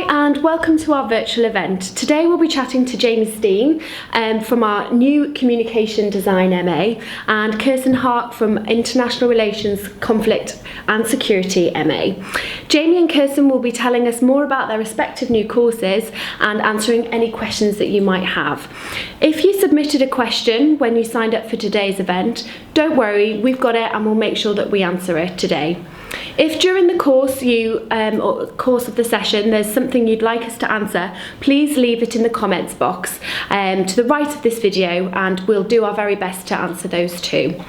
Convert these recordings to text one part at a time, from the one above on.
and welcome to our virtual event. Today we'll be chatting to Jamie Steane from our new Communication Design MA and Kirsten Haack from International Relations, Conflict and Security MA. Jamie and Kirsten will be telling us more about their respective new courses and answering any questions that you might have. If you submitted a question when you signed up for today's event, don't worry, we've got it and we'll make sure that we answer it today. If during the course or course of the session there's something you'd like us to answer, please leave it in the comments box to the right of this video and we'll do our very best to answer those too.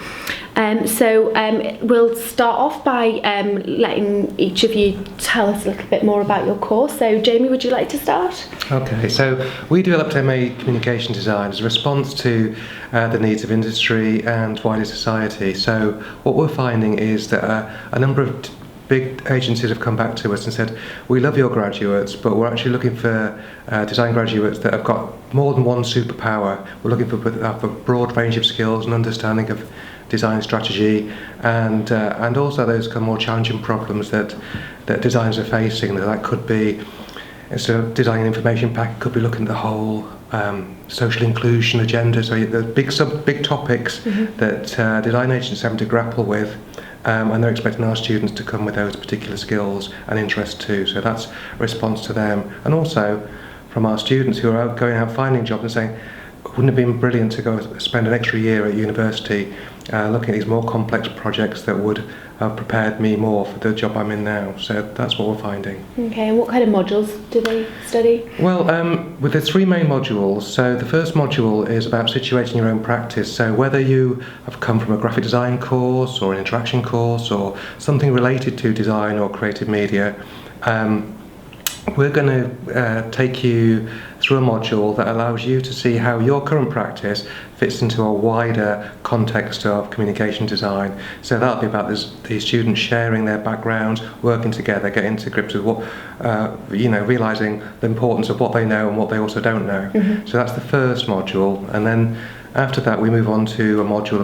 We'll start off by letting each of you tell us a little bit more about your course. So Jamie, would you like to start? Okay, so we developed MA Communication Design as a response to the needs of industry and wider society. So what we're finding is that a number of big agencies have come back to us and said, we love your graduates, but we're actually looking for design graduates that have got more than one superpower. We're looking for a broad range of skills and understanding of design strategy, and also those kind of more challenging problems that designers are facing. That could be, instead of designing an information pack, it could be looking at the whole social inclusion agenda. So the big topics that design agents are having to grapple with. And they're expecting our students to come with those particular skills and interests too. So that's a response to them. And also from our students who are going out finding jobs and saying, wouldn't it have been brilliant to go spend an extra year at university looking at these more complex projects that would have prepared me more for the job I'm in now. So that's what we're finding. Okay, and what kind of modules do they study? Well, with the three main modules, so the first module is about situating your own practice. So whether you have come from a graphic design course or an interaction course or something related to design or creative media, we're going to take you through a module that allows you to see how your current practice fits into a wider context of communication design. So that'll be about the students sharing their backgrounds, working together, getting to grips with what, realising the importance of what they know and what they also don't know. So that's the first module, and then after that we move on to a module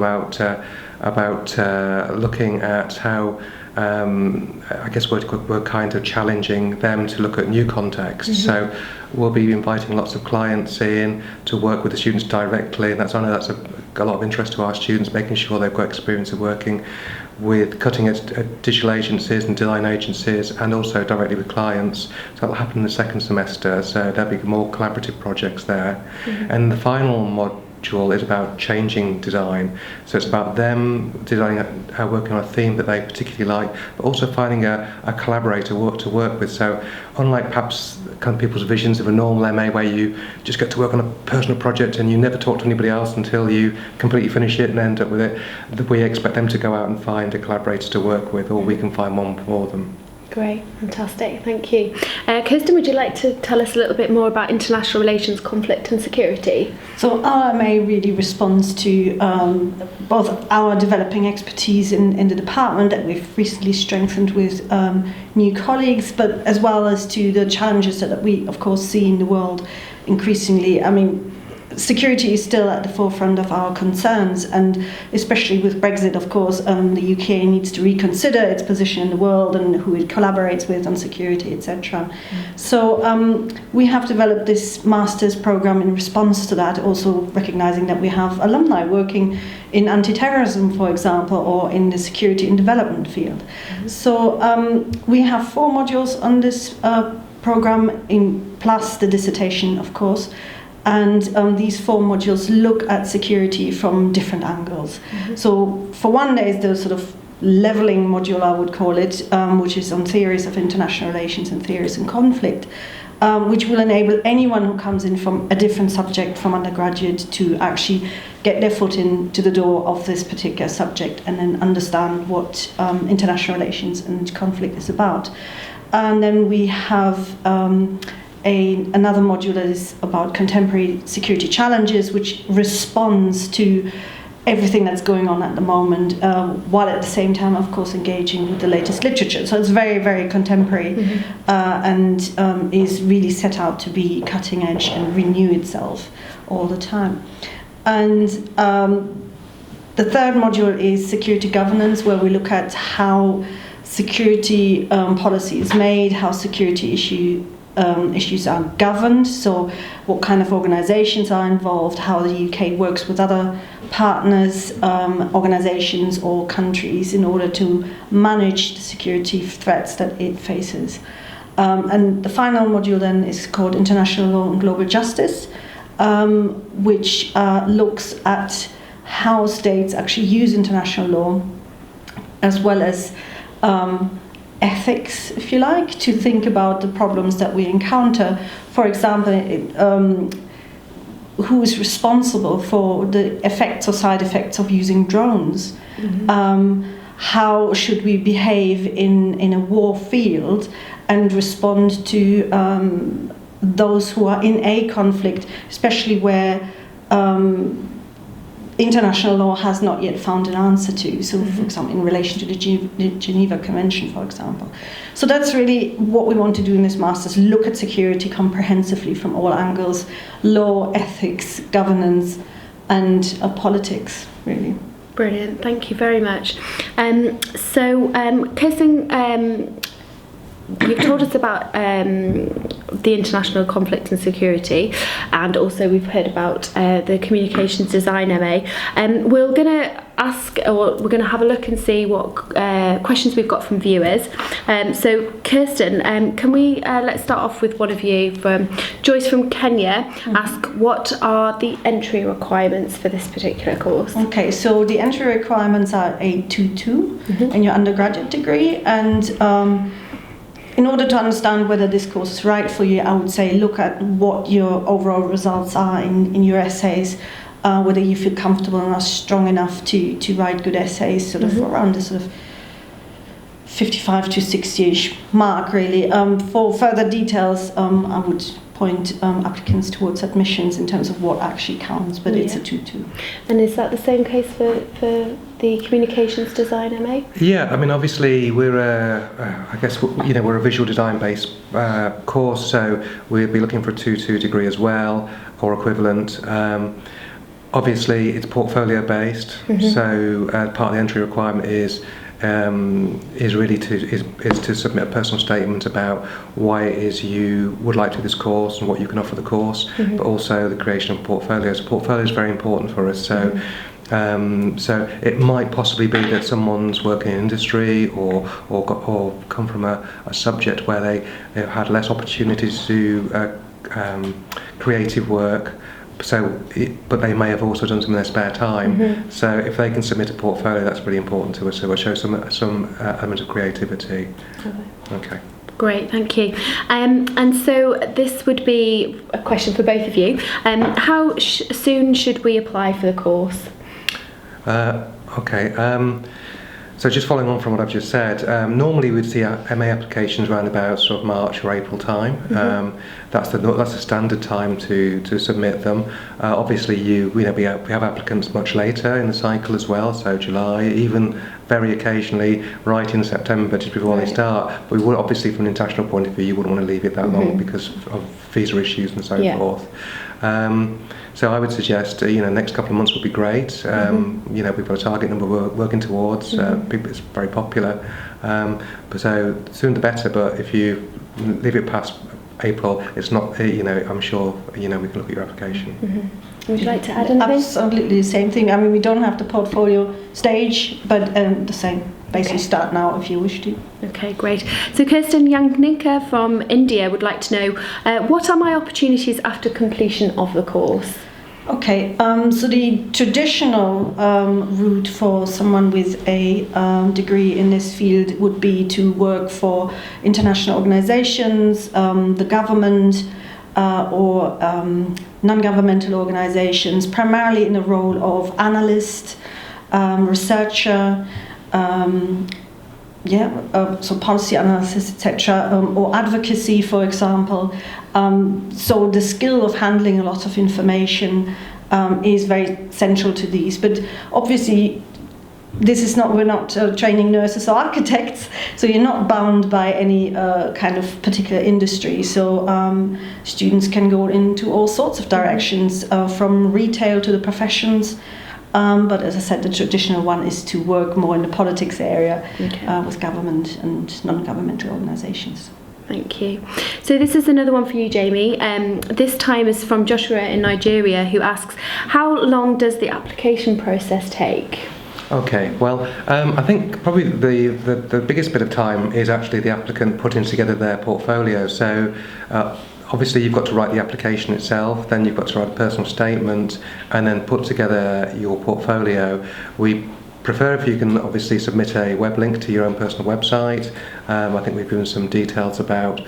about looking at how I guess we're kind of challenging them to look at new contexts. So we'll be inviting lots of clients in to work with the students directly, and I know that's a lot of interest to our students, making sure they've got experience of working with cutting-edge digital agencies and design agencies, and also directly with clients. So that'll happen in the second semester, so there'll be more collaborative projects there. And the final module is about changing design. So it's about them designing, working on a theme that they particularly like, but also finding a collaborator to work with. So unlike perhaps kind of people's visions of a normal MA where you just get to work on a personal project and you never talk to anybody else until you completely finish it and end up with it, we expect them to go out and find a collaborator to work with, or we can find one for them. Great, fantastic, thank you. Kirsten, would you like to tell us a little bit more about international relations, conflict and security? So our MA really responds to both our developing expertise in the department that we've recently strengthened with new colleagues, but as well as to the challenges that we, of course, see in the world increasingly. I mean, security is still at the forefront of our concerns, and especially with Brexit, of course, the UK needs to reconsider its position in the world and who it collaborates with on security, etc. So we have developed this master's program in response to that, also recognizing that we have alumni working in anti-terrorism, for example, or in the security and development field. So we have 4 modules on this program, plus the dissertation, of course. And these 4 modules look at security from different angles. So for one, there is the sort of leveling module, I would call it, which is on theories of international relations and theories in conflict, which will enable anyone who comes in from a different subject from undergraduate to actually get their foot into the door of this particular subject and then understand what international relations and conflict is about. And then we have another module that is about contemporary security challenges, which responds to everything that's going on at the moment, while at the same time, of course, engaging with the latest literature. So it's very, very contemporary and is really set out to be cutting edge and renew itself all the time. And the third module is security governance, where we look at how security policy is made, how security issues are governed, so what kind of organisations are involved, how the UK works with other partners, organisations or countries in order to manage the security threats that it faces. And the final module then is called International Law and Global Justice, which looks at how states actually use international law as well as ethics, if you like, to think about the problems that we encounter. For example, who is responsible for the effects or side effects of using drones? How should we behave in a war field and respond to those who are in a conflict, especially where international law has not yet found an answer to, so for example in relation to the Geneva Convention, for example. So that's really what we want to do in this Masters, look at security comprehensively from all angles, law, ethics, governance and politics, really. Brilliant, thank you very much. Kirsten, you've told us about the international conflict and security, and also we've heard about the communications design MA. We're going to have a look and see what questions we've got from viewers. So Kirsten, can we let's start off with one of you. From Joyce from Kenya. Ask, what are the entry requirements for this particular course? Okay, so the entry requirements are a 2-2 in your undergraduate degree, and in order to understand whether this course is right for you, I would say look at what your overall results are in your essays, whether you feel comfortable and are strong enough to write good essays, sort of around the sort of 55 to 60-ish mark, really. For further details, I would point applicants towards admissions in terms of what actually counts, but it's a 2-2. And is that the same case for the communications design MA? Yeah, I mean, obviously we're we're a visual design based course, so we'll be looking for a 2-2 degree as well, or equivalent. Obviously it's portfolio based, so part of the entry requirement is really to submit a personal statement about why it is you would like to do this course and what you can offer the course, but also the creation of portfolios. Portfolio is very important for us, so it might possibly be that someone's working in industry or come from a subject where they had less opportunities to do creative work. But they may have also done some in their spare time. So if they can submit a portfolio, that's really important to us. So we'll show some element of creativity. Okay. Great, thank you. And so this would be a question for both of you. How soon should we apply for the course? Okay. So just following on from what I've just said, normally we'd see MA applications around about sort of March or April time. That's the standard time to submit them. Obviously, we have applicants much later in the cycle as well, so July, even very occasionally right in September, just before they start. But we would, obviously, from an international point of view, you wouldn't want to leave it that long because of visa issues and so forth. So I would suggest, next couple of months would be great. We've got a target number we're working towards. It's very popular. But so sooner the better. But if you leave it past April, it's not. I'm sure we can look at your application. Would you like to add anything? Absolutely the same thing. I mean, we don't have the portfolio stage, but the same. Basically, start now if you wish to. Okay, great. So Kirsten Yankninka from India would like to know, what are my opportunities after completion of the course? Okay, so the traditional route for someone with a degree in this field would be to work for international organizations, the government, or non-governmental organizations, primarily in the role of analyst, researcher, so policy analysis, etc., or advocacy, for example. So the skill of handling a lot of information is very central to these. But obviously, we're not training nurses or architects, so you're not bound by any kind of particular industry. So students can go into all sorts of directions, from retail to the professions. But as I said, the traditional one is to work more in the politics area with government and non-governmental organizations. Thank you. So this is another one for you, Jamie. This time is from Joshua in Nigeria, who asks, how long does the application process take? Okay, well, I think probably the biggest bit of time is actually the applicant putting together their portfolio. So obviously you've got to write the application itself, then you've got to write a personal statement, and then put together your portfolio. We prefer if you can obviously submit a web link to your own personal website. I think we've given some details about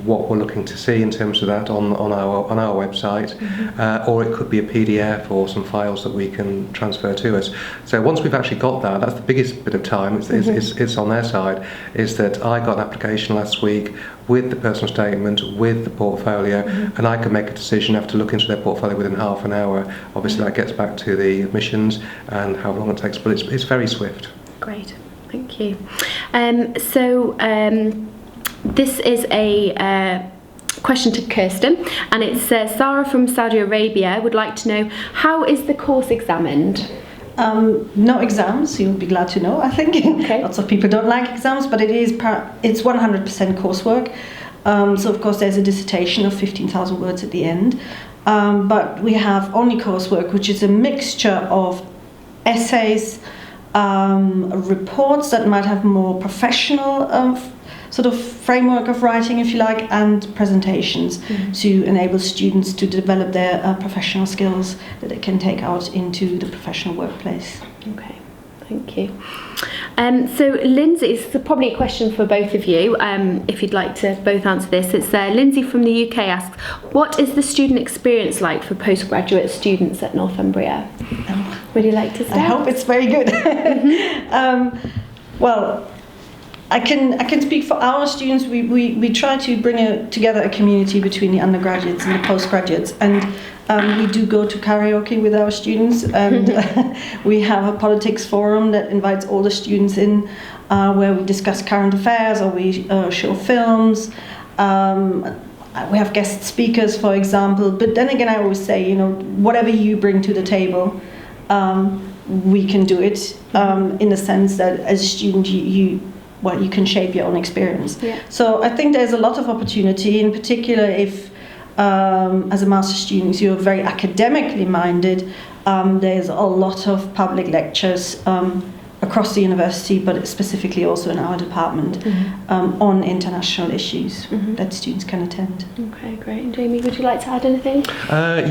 what we're looking to see in terms of that on our website, or it could be a PDF or some files that we can transfer to us. So once we've actually got that, that's the biggest bit of time. It's on their side. Is that I got an application last week with the personal statement, with the portfolio, and I can make a decision after looking into their portfolio within half an hour. Obviously, that gets back to the admissions and how long it takes, but it's very swift. Great, thank you. This is a question to Kirsten, and it's Sarah from Saudi Arabia would like to know, how is the course examined? No exams, you'll be glad to know, I think. Okay. Lots of people don't like exams, but it's 100% coursework. So of course there's a dissertation of 15,000 words at the end. But we have only coursework, which is a mixture of essays, reports that might have more professional sort of framework of writing, if you like, and presentations to enable students to develop their professional skills that they can take out into the professional workplace. Okay, thank you. So Lindsay, this is probably a question for both of you, if you'd like to both answer this. It's Lindsay from the UK asks, what is the student experience like for postgraduate students at Northumbria? Would you like to start? I hope it's very good. Well, I can speak for our students. We try to bring together a community between the undergraduates and the postgraduates, and we do go to karaoke with our students, and we have a politics forum that invites all the students in, where we discuss current affairs or we show films. We have guest speakers, for example, but then again I always say, whatever you bring to the table, we can do it, in the sense that as a student you can shape your own experience. Yeah. So I think there's a lot of opportunity, in particular if as a master's student you're very academically minded. There's a lot of public lectures across the university, but specifically also in our department, on international issues that students can attend. Okay, great. And Jamie, would you like to add anything?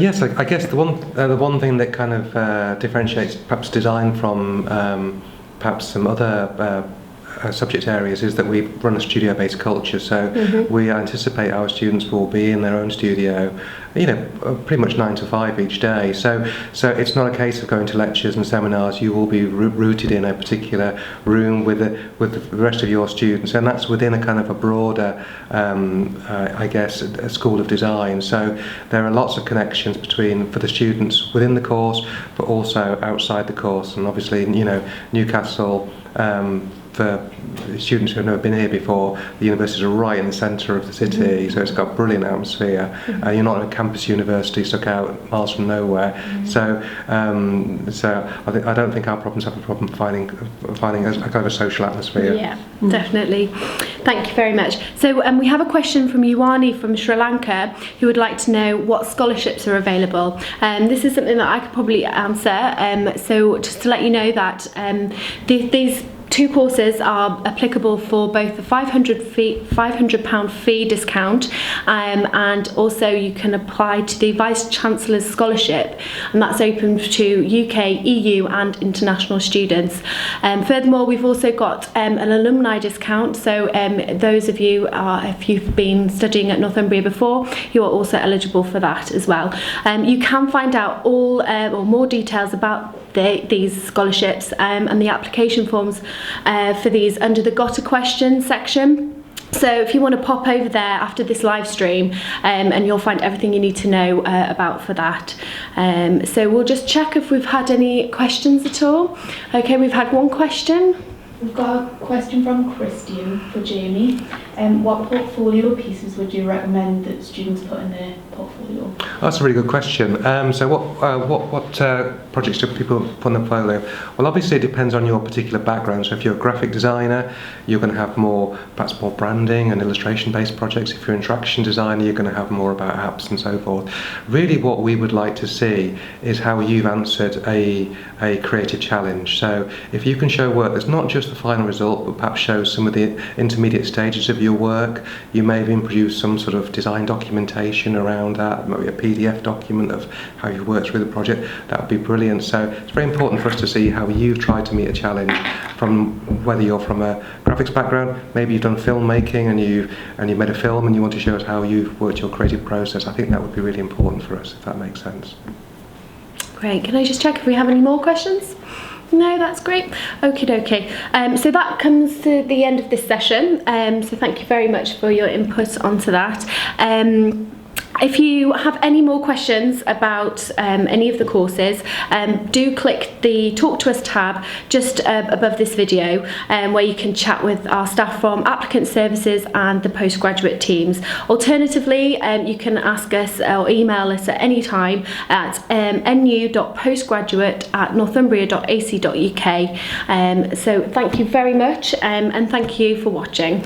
Yes, I guess the one thing that kind of differentiates perhaps design from perhaps some other subject areas is that we run a studio-based culture, so we anticipate our students will be in their own studio, pretty much 9 to 5 each day. So it's not a case of going to lectures and seminars. You will be rooted in a particular room with the rest of your students, and that's within a kind of a broader, I guess, a school of design. So there are lots of connections for the students within the course, but also outside the course. And obviously, Newcastle. For students who have never been here before, the universities are right in the centre of the city, so it's got a brilliant atmosphere. You're not a campus university stuck out miles from nowhere. So I don't think our problems have a problem finding a kind of a social atmosphere. Yeah, definitely. Thank you very much. So we have a question from Yuani from Sri Lanka, who would like to know what scholarships are available. This is something that I could probably answer. So just to let you know that these two courses are applicable for both the £500 fee discount, and also you can apply to the Vice Chancellor's Scholarship, and that's open to UK, EU and international students. Furthermore, we've also got an alumni discount, so those of you, if you've been studying at Northumbria before, you are also eligible for that as well. You can find out all or more details about these scholarships and the application forms for these under the Got a Question section. So if you want to pop over there after this live stream, and you'll find everything you need to know about for that. So we'll just check if we've had any questions at all. Okay, we've had one question. We've got a question from Christian for Jamie. what portfolio pieces would you recommend that students put in their portfolio? That's a really good question. So what projects do people put in the portfolio? Well, obviously it depends on your particular background. So if you're a graphic designer, you're going to have perhaps more branding and illustration-based projects. If you're an interaction designer, you're going to have more about apps and so forth. Really what we would like to see is how you've answered a creative challenge. So if you can show work that's not just the final result, but perhaps shows some of the intermediate stages of your work, you may even produce some sort of design documentation around that, maybe a PDF document of how you worked through the project, that would be brilliant. So it's very important for us to see how you've tried to meet a challenge, from whether you're from a graphics background, maybe you've done filmmaking and you made a film and you want to show us how you've worked your creative process. I think that would be really important for us, if that makes sense. Great. Can I just check if we have any more questions? No, that's great. Okie dokie. So that comes to the end of this session. So thank you very much for your input onto that. If you have any more questions about any of the courses, do click the Talk to Us tab just above this video, where you can chat with our staff from Applicant Services and the postgraduate teams. Alternatively, you can ask us or email us at any time at nu.postgraduate@northumbria.ac.uk. So thank you very much, and thank you for watching.